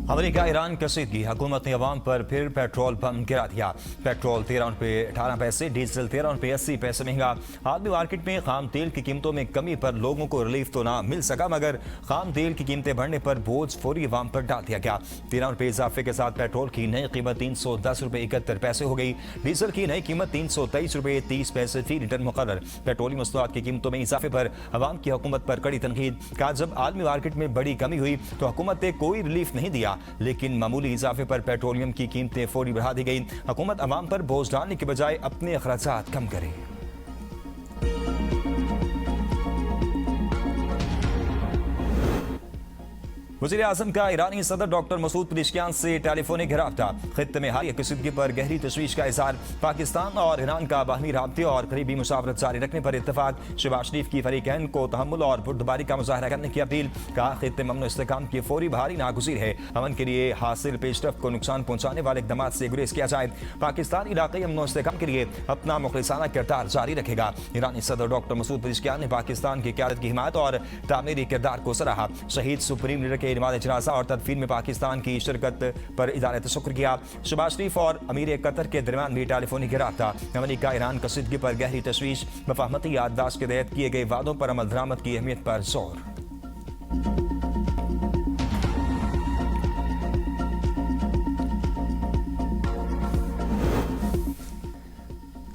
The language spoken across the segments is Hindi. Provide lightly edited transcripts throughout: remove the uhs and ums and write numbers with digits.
अमेरिका ईरान कसीदगी, हुकूमत ने अवाम पर फिर पेट्रोल बम गिरा दिया। पेट्रोल 13 रुपये 18 पैसे, डीजल 13 रुपये 80 पैसे महंगा। आलमी मार्केट में खाम तेल की कीमतों में कमी पर लोगों को रिलीफ तो ना मिल सका, मगर खाम तेल की कीमतें बढ़ने पर बोझ फौरी अवाम पर डाल दिया गया। 13 रुपये इजाफे के साथ पेट्रोल की नई कीमत 310 रुपये 71 पैसे हो गई। डीजल की नई कीमत 323 रुपये 30 पैसे फी लीटर मुकर्रर। पेट्रोलियम मसनूआत की कीमतों में इजाफे पर अवाम की हुकूमत पर कड़ी तनकीद। कहा, जब आलमी मार्केट में बड़ी कमी हुई तो हुकूमत ने कोई रिलीफ नहीं दिया, लेकिन मामूली इजाफे पर पेट्रोलियम की कीमतें फौरी बढ़ा दी गई। हुकूमत अवाम पर बोझ डालने के बजाय अपने अखराजात कम करे। वज़ीर-ए-आज़म का ईरानी सदर डॉक्टर मसूद पेज़ेश्कियान से टेलीफोनिक राब्ता। खित्ते में हालिया कसीदगी पर गहरी तशवीश का इज़हार। पाकिस्तान और ईरान का बाहमी राब्ते और करीबी मुशावरत जारी रखने पर इत्तफाक। शहबाज शरीफ की फरीकैन को तहम्मुल और बुर्दबारी का मुजाहरा करने की अपील। कहा, खित्ते में अमन इस्तेहकाम की फौरी बहाली नागुज़ीर है। अमन के लिए हासिल पेशरफ्त को नुकसान पहुंचाने वाले इक़दाम से गुरेज किया जाए। पाकिस्तान इलाक़ाई अमन इस्तेहकाम के लिए अपना मुखलिसाना किरदार जारी रखेगा। ईरानी सदर डॉक्टर मसूद पेज़ेश्कियान ने पाकिस्तान की क़यादत की हिमायत और तामीरी किरदार को सराहा। शहीद सुप्रीम लीडर के नमाज़ जनाज़ा और तदफीन में पाकिस्तान की शिरकत पर इज़हार शुक्र किया। शहबाज शरीफ और अमीर कतर के दरमियान भी टेलीफोनिक राब्ता। अमेरिका ईरान कसीदगी पर गहरी तशवीश। मफाहमती याददाश्त के तहत किए गए वादों पर अमल दरामद की अहमियत पर जोर।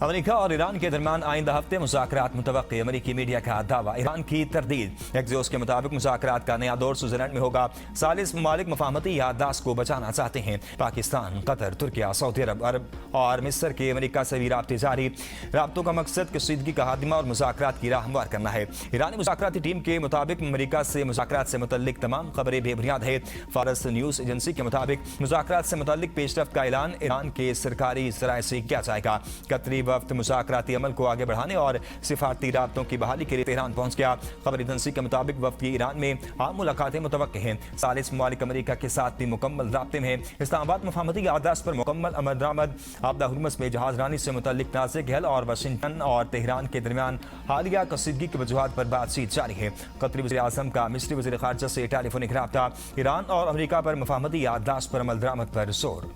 अमेरिका और ईरान के दरमियान आइंदा हफ्ते मुज़ाकरात मुतवक्की। अमेरिकी मीडिया का दावा, ईरान की तरदीद। एक्सियोस के मुताबिक मुज़ाकरात का नया दौर स्विट्जरलैंड में होगा। सालिस ममालिक मफाहमती याददाश्त को बचाना चाहते हैं। पाकिस्तान, कतर, तुर्किया, सऊदी अरब और मिस्र के अमेरिका से भी राब्ते जारी। राब्तों का मकसद कसीदगी का खात्मा और मुज़ाकरात की राह हमवार करना है। ईरानी मुज़ाकराती टीम के मुताबिक अमेरिका से मुज़ाकरात से मुतल्लिक तमाम खबरें बेबुनियाद है। फारस न्यूज़ एजेंसी के मुताबिक मुज़ाकरात से मुतल्लिक पेशरफ्त का ऐलान ईरान के सरकारी ज़राए से किया जाएगा। कतरी वफ्द मुज़ाकराती अमल को आगे बढ़ाने और सिफारती राब्तों की बहाली के लिए तेहरान पहुंच गया। खबर एजेंसी के मुताबिक वफ्द की ईरान में आम मुलाकातें मुतवक्की हैं। सालिस ममालिक अमेरिका के साथ भी मुकम्मल राब्ते में हैं। इस्लामाबाद मफाहमती याददाश्त पर मुकम्मल अमल दरामद। आपदा हुर्मुज़ में जहाज रानी से मुतल्लिक नाज़िक हल और वाशिंगटन और तेहरान के दरमियान हालिया कसीदगी की वजूहात पर बातचीत जारी है। कतरी वज़ीर-ए-आज़म का मिस्री वज़ीर ख़ारिजा से टेलीफोनिक राब्ता। ईरान और अमेरिका पर मफाहमती याददाश्त पर अमल दरामद पर जोर।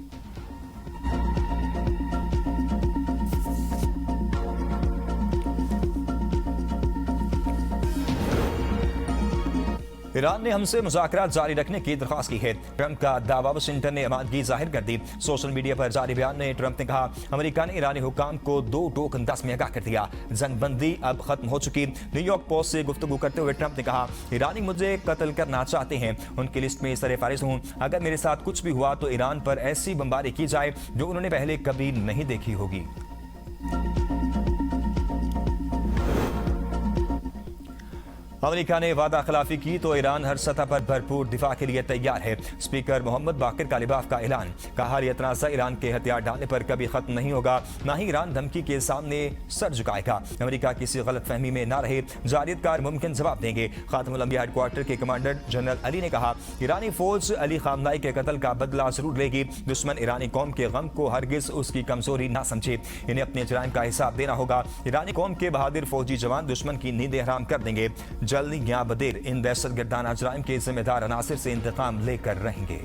ईरान ने हमसे मुज़ाकरात जारी रखने की दरख्वास्त की है। ट्रंप का दावा, वाशिंगटन ने आमादगी जाहिर कर दी। सोशल मीडिया पर जारी बयान में ट्रंप ने कहा, अमेरिका ने ईरानी हुकाम को 2 टोक अंदाज में आगाह कर दिया। जंगबंदी अब खत्म हो चुकी। न्यूयॉर्क पोस्ट से गुफ्तगू करते हुए ट्रंप ने कहा, ईरानी मुझे कत्ल करना चाहते हैं, उनकी लिस्ट में सरफहरिस्त हूँ। अगर मेरे साथ कुछ भी हुआ तो ईरान पर ऐसी बमबारी की जाए जो उन्होंने पहले कभी नहीं देखी होगी। अमेरिका ने वादा खिलाफी की तो ईरान हर सतह पर भरपूर दिफा के लिए तैयार है। स्पीकर मोहम्मद बाकिर कालिबाफ का ऐलान। कहा, यह तनाज़ा ईरान के हथियार डालने पर कभी खत्म नहीं होगा, ना ही ईरान धमकी के सामने सर झुकाएगा। अमेरिका किसी गलत फहमी में ना रहे, जारियतकार मुमकिन जवाब देंगे। खातमुल अंबिया हेडक्वार्टर के कमांडर जनरल अली ने कहा, ईरानी फौज अली खामनाई के कत्ल का बदला जरूर लेगी। दुश्मन ईरानी कौम के गम को हरगिज उसकी कमजोरी ना समझे, इन्हें अपने जराइम का हिसाब देना होगा। ईरानी कौम के बहादुर फौजी जवान दुश्मन की नींदें हराम कर देंगे। जल्दी या बदेर इन दहशतगर्दाना जुराइम के जिम्मेदार अनासिर से इंतकाम लेकर रहेंगे।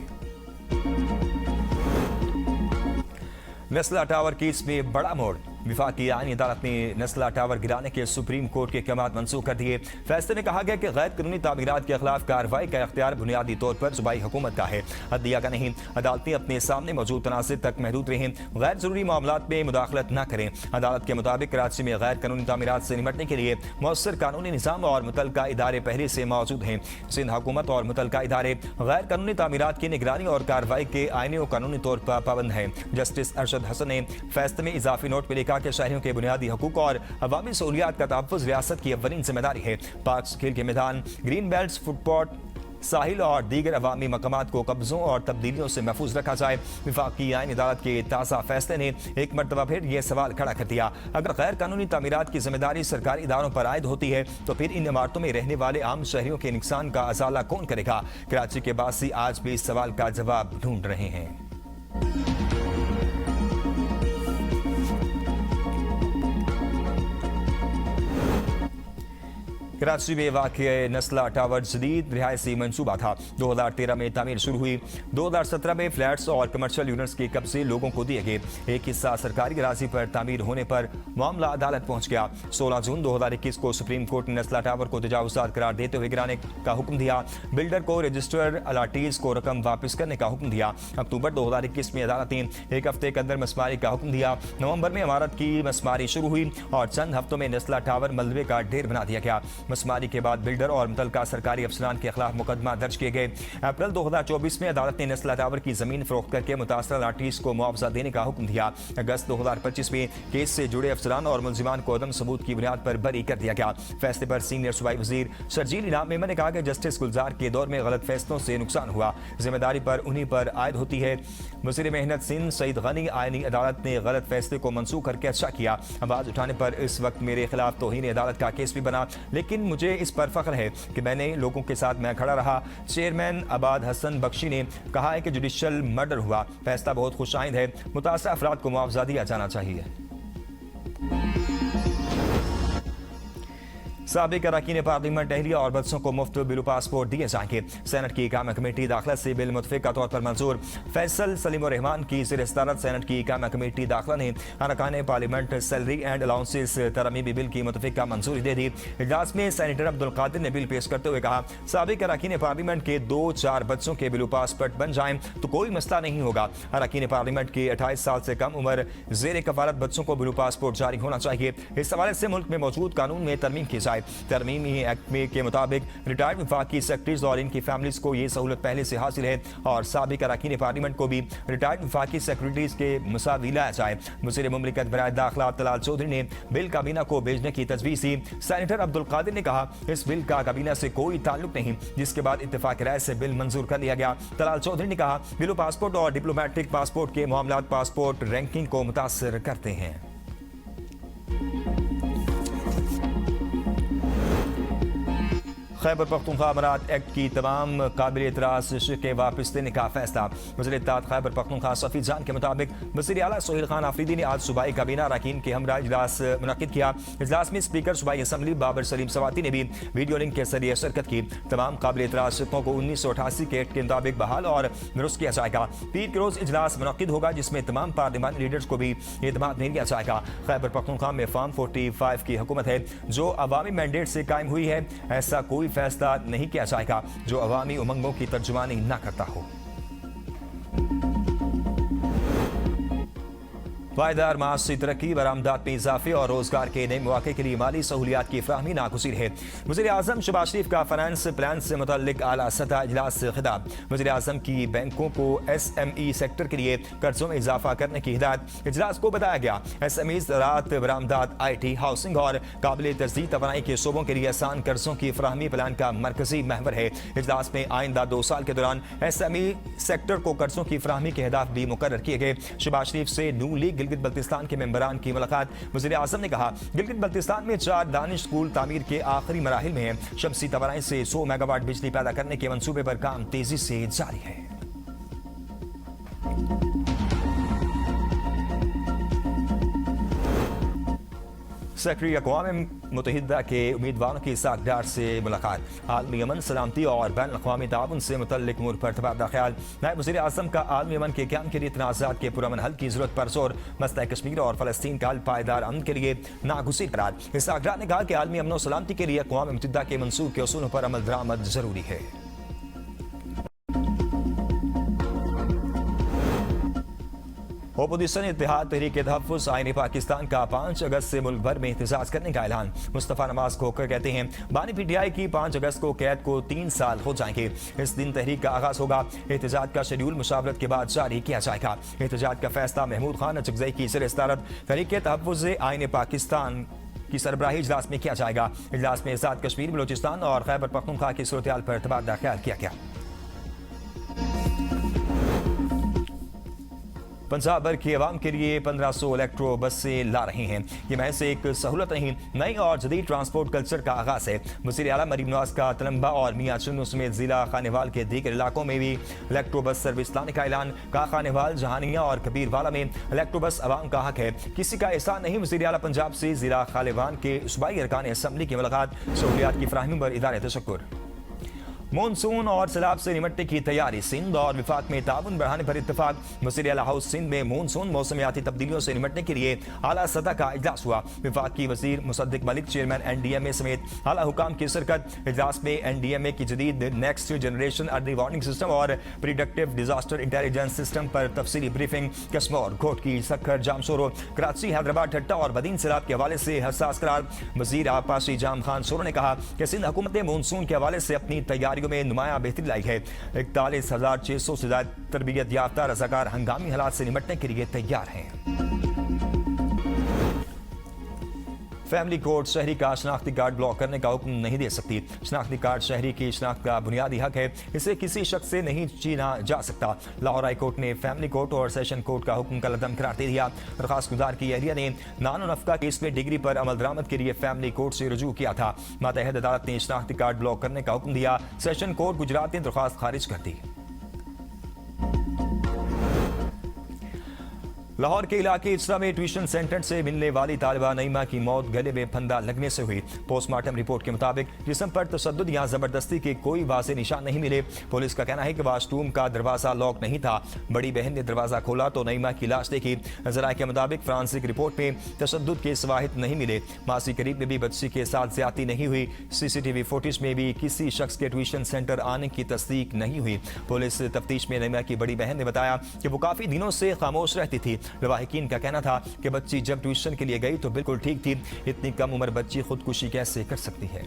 नस्ला टावर केस में बड़ा मोड़। विफाकी आईनी अदालत ने नस्ला टावर गिराने के सुप्रीम कोर्ट के अहकाम मनसूख कर दिए। फैसले में कहा गया कि गैर कानूनी तामीरात के खिलाफ कार्रवाई का इख्तियार बुनियादी तौर पर सूबाई हुकूमत का है, अदलिया का नहीं। अदालतें अपने सामने मौजूद तनाज़ुर तक महदूद रहें, गैर जरूरी मामलात में मुदाखलत न करें। अदालत के मुताबिक कराची में गैर कानूनी तामीरात से निपटने के लिए मौसर कानूनी निज़ाम और मुतलका इदारे पहले से मौजूद हैं। सिंध हुकूमत और मुतलका इदारे गैर कानूनी तामीरात की निगरानी और कार्रवाई के आईनी और कानूनी तौर पर पाबंद हैं। जस्टिस अरशद हसन ने फैसले में इजाफी नोट में लिखा कि शहरियों के बुनियादी हकूक और अवामी सहूलियात का तहफ़्फ़ुज़ रियासत की अव्वलीन जिम्मेदारी है। पार्क खेल के मैदान, ग्रीन बेल्ट, फुटपॉट, साहिल और दीगर अवामी मकामात को कब्जों और तब्दीलियों से महफूज रखा जाए। विफाकी आईन अदालत के ताज़ा फैसले ने एक मरतबा फिर यह सवाल खड़ा कर दिया, अगर गैर कानूनी तामीरात की जिम्मेदारी सरकारी इदारों पर आयद होती है तो फिर इन इमारतों में रहने वाले आम शहरियों के नुकसान का अजाला कौन करेगा? कराची के बासी आज भी इस सवाल का जवाब ढूंढ रहे हैं। कराची में वाक़ नस्ला टावर जदीद रिहायशी मनसूबा था। 2013 में तामीर शुरू हुई। 2017 में फ्लैट्स और कमर्शियल यूनिट्स के कब्जे लोगों को दिए गए। एक हिस्सा सरकारी गराजी पर तामीर होने पर मामला अदालत पहुंच गया। 16 जून 2021 को सुप्रीम कोर्ट ने नस्ला टावर को तजावुज़ात करार देते हुए गिराने का हुक्म दिया। बिल्डर को रजिस्टर अलाटीज को रकम वापस करने का हुक्म दिया। अक्टूबर 2021 में अदालत ने एक हफ्ते के अंदर मसमारी का हुक्म दिया। नवंबर में इमारत की मसमारी शुरू हुई और चंद हफ्तों में नस्ला टावर मलबे का ढेर बना दिया गया। मसमारी के बाद बिल्डर और मुतल्लिका सरकारी अफसरान के खिलाफ मुकदमा दर्ज किए गए। अप्रैल 2024 में अदालत ने नस्ला टावर की जमीन फरोख्त करके मुतासरा लाटीज को मुआवजा देने का हुक्म दिया। अगस्त 2025 में केस से जुड़े अफसरान और मुलजिमान को अदम सबूत की बुनियाद पर बरी कर दिया गया। फैसले पर सीनियर सूबाई वजीर शर्जील इनाम मेमन ने कहा कि जस्टिस गुलजार के दौर में गलत फैसलों से नुकसान हुआ, जिम्मेदारी पर उन्हीं पर आयद होती है। वज़ीर मेहनत सिंध सईद गनी आईनी अदालत ने गलत फैसले को मनसूख करके अच्छा किया। आवाज उठाने पर इस वक्त मेरे खिलाफ तौहीन अदालत का केस भी बना, लेकिन मुझे इस पर फख्र है कि मैंने लोगों के साथ मैं खड़ा रहा। चेयरमैन आबाद हसन बख्शी ने कहा है कि जुडिशल मर्डर हुआ, फैसला बहुत खुशाइंद है, मुतासरा अफराद को मुआवजा दिया जाना चाहिए। साबिक अरकान पार्लियामेंट अहलिया और बच्चों को मुफ्त बिलू पासपोर्ट दिए जाएंगे। सेनेट की कायम कमेटी दाखिला से बिल मुतफ़िक़ा तौर पर मंजूर। फैसल सलीम रहमान की ज़ेर सदारत सेनेट की कायम कमेटी दाखिला ने अरकान पार्लियामेंट सैलरी एंड अलाउंसेस तरमीमी बिल की मुतफ़िक़ा मंजूरी दे दी। इजलास में सेनेटर अब्दुल कादिर ने बिल पेश करते हुए कहा, साबिक अरकान पार्लियामेंट के 2-4 बच्चों के बिलू पासपोर्ट बन जाएं तो कोई मसला नहीं होगा। अरकान पार्लियामेंट के 28 साल से कम उम्र ज़ेर कफ़ालत बच्चों को बिलू पासपोर्ट जारी होना चाहिए। इस हवाले से मुल्क में मौजूद कानून में तरमीम की जाए। तरमीमी एक्ट में के मुताबिक रिटायर्ड वफाकी सेक्रेटरीज और इनकी फैमिलीज को ये सहूलत पहले से हासिल है और साबिक अरकान पार्लियामेंट को भी रिटायर्ड वफाकी सेक्रेटरीज के मुसावी लाया जाए। वज़ीर मुमलिकत बराए दाखिला तलाल चौधरी ने बिल काबीना को भेजने की तजवीज़ दी। सेनेटर अब्दुल कादिर ने कहा, इस बिल का काबीना से कोई ताल्लुक नहीं, जिसके बाद इत्तेफाक राय से बिल मंजूर कर लिया गया। तलाल चौधरी ने कहा, बिलो पासपोर्ट और डिप्लोमेटिक पासपोर्ट के मामलात पासपोर्ट रैंकिंग को मुतासर करते हैं। खैबर पख्तूनख्वा अमरात एक्ट की तमाम काबिल एतराज़ शिकें वापस लेने का फैसला। वज़ीर इत्तेहाद खैबर पख्तूनख्वा सफ़ी जान के मुताबिक वज़ीर आला सोहेल खान आफरीदी ने आज सूबाई काबीना अरकान के हमरा इजलास मुनक़िद किया। इजलास में स्पीकर सूबाई असम्बली बाबर सलीम सवाती ने भी वीडियो लिंक के जरिए शिरकत की। तमाम काबिल एतराज़ शिकों को 1988 के एक्ट के मुताबिक बहाल और दुरुस्त किया जाएगा। पीर के रोज़ इजलास मुनक़िद होगा, जिसमें तमाम पार्लियामानी लीडर्स को भी एतमाद नहीं दिया जाएगा। खैबर पख्तूनख्वा में फार्म 45 की हुकूमत है, जो अवामी मैंडेट से कायम हुई है। ऐसा कोई फैसला नहीं किया जाएगा जो अवामी उमंगों की तर्जुमानी न करता हो। पायदार माशी तरक्की, बरामदात में इजाफे और रोजगार के नए मौके के लिए माली सहूलियात की फ्राहमी नागुज़ीर है। वज़ीर आज़म शहबाज शरीफ का फाइनेंस प्लान से मुतल्लिक आला सतह इजलास से खिताब। वज़ीर आज़म की बैंकों को SME सेक्टर के लिए कर्जों में इजाफा करने की हिदायत। इजलास को बताया गया, SME ज़राअत, बरामदात, IT, हाउसिंग और काबिल तजदीद तवानाई के शोबों के लिए आसान कर्जों की फ्राहमी प्लान का मरकजी महवर है। इजलास में आइंदा 2 साल के दौरान SME सेक्टर को कर्जों की फ्राहमी के अहदाफ भी मुकर्रर किए गए। शहबाज शरीफ से नून लीग गिलगित बल्तिस्तान के मेंबरान की मुलाकात। वज़ीर आज़म ने कहा, गिलगित बल्तिस्तान में 4 दानिश स्कूल तामीर के आखिरी मराहिल में है। शमसी तवानाई से 100 मेगावाट बिजली पैदा करने के मंसूबे पर काम तेजी से जारी है। सेक्रेटरी अक़वाम मुत्तहिदा के उम्मीदवारों की साखदार से मुलाकात। आलमी अमन, सलामती और बैन अक़वामी ताउन से मुतल्लिक उमूर पर तबादला ख्याल। नायब वज़ीर आज़म का आलमी अमन के क़याम के लिए तनाज़ात के पुरअमन हल की ज़रूरत पर जोर। मसला कश्मीर और फ़लस्तीन का हल पायदार अमन के लिए नागुज़ीर करार। इस साखदार ने कहा कि आलमी अमन और सलामती के लिए अक़वाम मुत्तहिदा के मंसूब के उसूलों पर अमल दरामद ज़रूरी है। ओपोजिशन इत्तेहाद तहरीक तहफ़्फ़ुज़ आईन पाकिस्तान का 5 अगस्त से मुल्क भर में एहतजाज करने का ऐलान। मुस्तफ़ा नवाज खोकर कहते हैं, बानी PTI की 5 अगस्त को कैद को 3 साल हो जाएंगे। इस दिन तहरीक का आगाज होगा। एहतजाज का शेड्यूल मुशावरत के बाद जारी किया जाएगा। एहतजाज का फैसला महमूद खान अचकज़ई की ज़ेर सदारत तहरीक तहफ़्फ़ुज़ आईन पाकिस्तान की सरबराही इजलास में किया जाएगा। इजलास में आज़ाद कश्मीर, बलोचिस्तान और खैबर पख्तूनख्वा की सूरत हाल पर तबादला ख्याल किया गया। पंजाब भर की आवाम के लिए 1500 इलेक्ट्रो बसें ला रहे हैं। ये महज एक सहूलत नहीं, नई और जदीद ट्रांसपोर्ट कल्चर का आगाज है। वज़ीर आला मरीम नवाज का तलम्बा और मियां चुन्नू समेत जिला खानेवाल के दीगर इलाकों में भी इलेक्ट्रो बस सर्विस लाने का ऐलान। का खानेवाल, जहानिया और कबीरवाला में इलेक्ट्रो बस आवाम का हक है, किसी का एहसान नहीं। वज़ीर आला पंजाब से जिला खालिवान के सूबाई अरकान असम्बली की मुलाकात, सहूलियात की फराहमी पर इदारे तशक्कुर। मॉनसून और सैलाब से निपटने की तैयारी, सिंध और विफाक में ताउन बढ़ाने पर इत्तेफाक। वज़ीर आला हाउस सिंध में मॉनसून मौसमियाती तब्दीलियों से निपटने के लिए आला सतह का इजलास हुआ। विफाक की वज़ीर मुसद्दिक मलिक, चेयरमैन NDMA समेत आला हुकाम की शिरकत। इजलास में NDMA की जदीद next generation early warning system और प्रिडिक्टिव डिजास्टर इंटेलिजेंस सिस्टम पर तफसीली ब्रीफिंग। कसमौर, घोटकी, सक्खर, जामसोरो, कराची, हैदराबाद, ठट्टा और बदीन सैलाब के हवाले से हसास करार। वज़ीर आपासी जाम खान सोरो ने कहा कि सिंध हुकूमत ने मॉनसून के हवाले से अपनी तैयारियों में नुमाया बेहतरी लाई है। 41,600 से ज्यादा तरबियत याफ्ता रज़ाकार हंगामी हालात से निपटने के लिए तैयार हैं। फैमिली कोर्ट शहरी का शनाख्ती कार्ड ब्लॉक करने का हुक्म नहीं दे सकती। शनाख्ती कार्ड शहरी की शनाख्त का बुनियादी हक है, इसे किसी शख्स से नहीं छीना जा सकता। लाहौर हाई कोर्ट ने फैमिली कोर्ट और सेशन कोर्ट का हुक्म कलअदम करार दे दिया। दरखास्त गुजार की एहलिया ने नानो नफका केस में डिग्री पर अमल दरामद के लिए फैमिली कोर्ट से रुजू किया था। मातहत अदालत ने शनाख्ती कार्ड ब्लॉक करने का हुक्म दिया। सेशन कोर्ट गुजरात ने दरखास्त खारिज कर दी। लाहौर के इलाके इस्रा में ट्यूशन सेंटर से मिलने वाली तालिबा नईमा की मौत गले में फंदा लगने से हुई। पोस्टमार्टम रिपोर्ट के मुताबिक जिस्म पर तशद्दुद या जबरदस्ती के कोई वाज़ेह निशान नहीं मिले। पुलिस का कहना है कि वाशरूम का दरवाजा लॉक नहीं था। बड़ी बहन ने दरवाजा खोला तो नईमा की लाश देखी। ज़राए के मुताबिक फ्रांसिक रिपोर्ट में तशद्दुद के शवाहिद नहीं मिले। मासी करीब में भी बच्ची के साथ ज्यादती नहीं हुई। CCTV फुटेज में भी किसी शख्स के ट्यूशन सेंटर आने की तस्दीक नहीं हुई। पुलिस तफ्तीश में नईमा की बड़ी बहन ने बताया कि वो काफी दिनों से खामोश रहती थी। लवाहिकीन का कहना था कि बच्ची जब ट्यूशन के लिए गई तो बिल्कुल ठीक थी। इतनी कम उम्र बच्ची खुदकुशी कैसे कर सकती है।